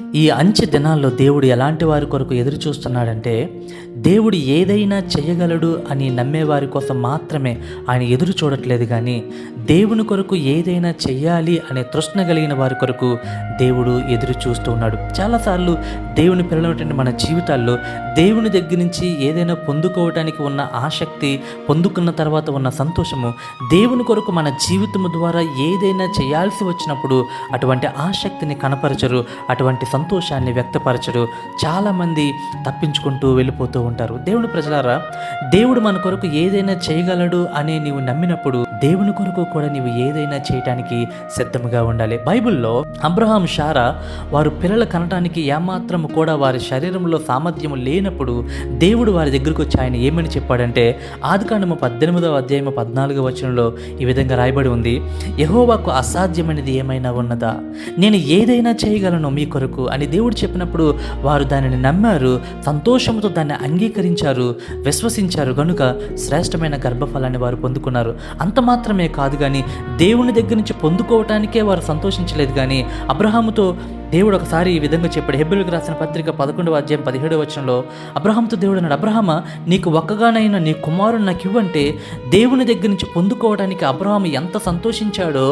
ఈ అంచె దినాల్లో దేవుడు ఎలాంటి వారి కొరకు ఎదురు చూస్తున్నాడంటే, దేవుడు ఏదైనా చేయగలడు అని నమ్మేవారి కోసం మాత్రమే ఆయన ఎదురు చూడట్లేదు, కానీ దేవుని కొరకు ఏదైనా చెయ్యాలి అనే తృష్ణ కలిగిన వారి కొరకు దేవుడు ఎదురు చూస్తూ ఉన్నాడు. చాలాసార్లు దేవుని పిల్లలైనటువంటి మన జీవితాల్లో దేవుని దగ్గర నుంచి ఏదైనా పొందుకోవడానికి ఉన్న ఆసక్తి, పొందుకున్న తర్వాత ఉన్న సంతోషము, దేవుని కొరకు మన జీవితము ద్వారా ఏదైనా చేయాల్సి వచ్చినప్పుడు అటువంటి ఆసక్తిని కనపరచరు, అటువంటి సంతోషాన్ని వ్యక్తపరచరు. చాలామంది తప్పించుకుంటూ వెళ్ళిపోతూ ఉంటారు. దేవుని ప్రజలారా, దేవుడు మన కొరకు ఏదైనా చేయగలడు అని నీవు నమ్మినప్పుడు దేవుని కొరకు కూడా నీవు ఏదైనా చేయటానికి సిద్ధంగా ఉండాలి. బైబిల్లో అబ్రహాం, శారా వారు పిల్లలు కనటానికి ఏమాత్రం కూడా వారి శరీరంలో సామర్థ్యం లేనప్పుడు దేవుడు వారి దగ్గరకు వచ్చి ఆయన ఏమని చెప్పాడంటే, ఆదికాండము 18వ అధ్యాయము 14వ వచనంలో ఈ విధంగా రాయబడి ఉంది, యెహోవాకు అసాధ్యమైనది ఏమైనా ఉన్నదా? నేను ఏదైనా చేయగలను మీ కొరకు అని దేవుడు చెప్పినప్పుడు వారు దానిని నమ్మారు, సంతోషంతో దాన్ని అంగీకరించారు, విశ్వసించారు. గనుక శ్రేష్టమైన గర్భఫలాన్ని వారు పొందుకున్నారు. అంత మాత్రమే కాదు, కానీ దేవుని దగ్గర నుంచి పొందుకోవటానికే వారు సంతోషించలేదు. కానీ అబ్రహాముతో దేవుడు ఒకసారి ఈ విధంగా చెప్పాడు. హెబ్రీయులకు రాసిన పత్రిక 11వ అధ్యాయం 17వ వచనంలో అబ్రహాముతో దేవుడు అన్నాడు, అబ్రహామా, నీకు ఒక్కగానైనా నీ కుమారుని నాకు ఇవ్వంటే దేవుని దగ్గర నుంచి పొందుకోవడానికి అబ్రహాము ఎంత సంతోషించాడో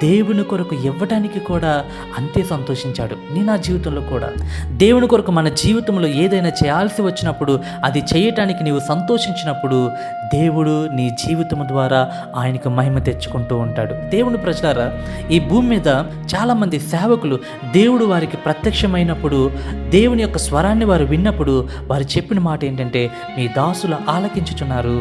దేవుని కొరకు ఇవ్వడానికి కూడా అంతే సంతోషించాడు. నా జీవితంలో కూడా దేవుని కొరకు మన జీవితంలో ఏదైనా చేయాల్సి వచ్చినప్పుడు, అది చేయటానికి నీవు సంతోషించినప్పుడు దేవుడు నీ జీవితం ద్వారా ఆయనకు మహిమ తెచ్చుకుంటూ ఉంటాడు. దేవుని ప్రజలారా, ఈ భూమి మీద చాలామంది సేవకులు దేవుడు వారికి ప్రత్యక్షమైనప్పుడు, దేవుని యొక్క స్వరాన్ని వారు విన్నప్పుడు వారు చెప్పిన మాట ఏంటంటే, మీ దాసులు ఆలకించుచున్నారు,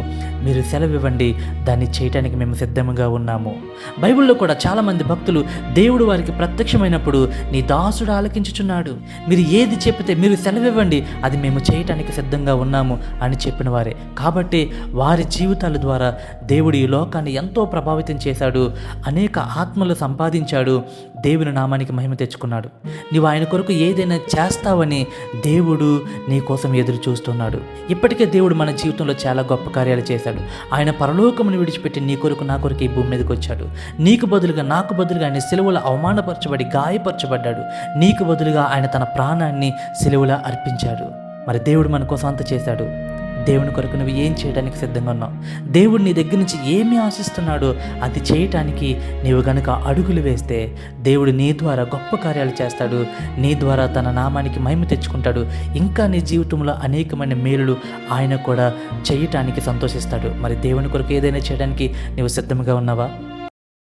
మీరు సెలవివ్వండి, దాన్ని చేయటానికి మేము సిద్ధంగా ఉన్నాము. బైబిల్లో కూడా చాలామంది భక్తులు దేవుడు వారికి ప్రత్యక్షమైనప్పుడు, నీ దాసుడు ఆలకించుచున్నాడు, మీరు ఏది చెప్తే మీరు సెలవివ్వండి, అది మేము చేయటానికి సిద్ధంగా ఉన్నాము అని చెప్పిన వారే. కాబట్టి వారి జీవితాల ద్వారా దేవుడు ఈ లోకాన్ని ఎంతో ప్రభావితం చేశాడు, అనేక ఆత్మలు సంపాదించాడు, దేవుని నామానికి మహిమ తెచ్చుకున్నాడు. నీవు ఆయన కొరకు ఏదైనా చేస్తావని దేవుడు నీ కోసం ఎదురు చూస్తున్నాడు. ఇప్పటికే దేవుడు మన జీవితంలో చాలా గొప్ప కార్యాలు చేశాడు. ఆయన పరలోకమును విడిచిపెట్టి నీ కొరకు నా కొరకు ఈ భూమి మీదకి వచ్చాడు. నీకు బదులుగా, నాకు బదులుగా ఆయన సిలువలో అవమానపరచబడి గాయపరచబడ్డాడు. నీకు బదులుగా ఆయన తన ప్రాణాన్ని సిలువలో అర్పించాడు. మరి దేవుడు మన కోసం అంత చేశాడు. దేవుని కొరకు నువ్వు ఏం చేయడానికి సిద్ధంగా ఉన్నావు? దేవుడు నీ దగ్గర నుంచి ఏమి ఆశిస్తున్నాడో అది చేయటానికి నీవు గనుక అడుగులు వేస్తే దేవుడు నీ ద్వారా గొప్ప కార్యాలు చేస్తాడు. నీ ద్వారా తన నామానికి మహిమ తెచ్చుకుంటాడు. ఇంకా నీ జీవితంలో అనేకమైన మేలులు ఆయన కూడా చేయటానికి సంతోషిస్తాడు. మరి దేవుని కొరకు ఏదైనా చేయడానికి నీవు సిద్ధంగా ఉన్నావా?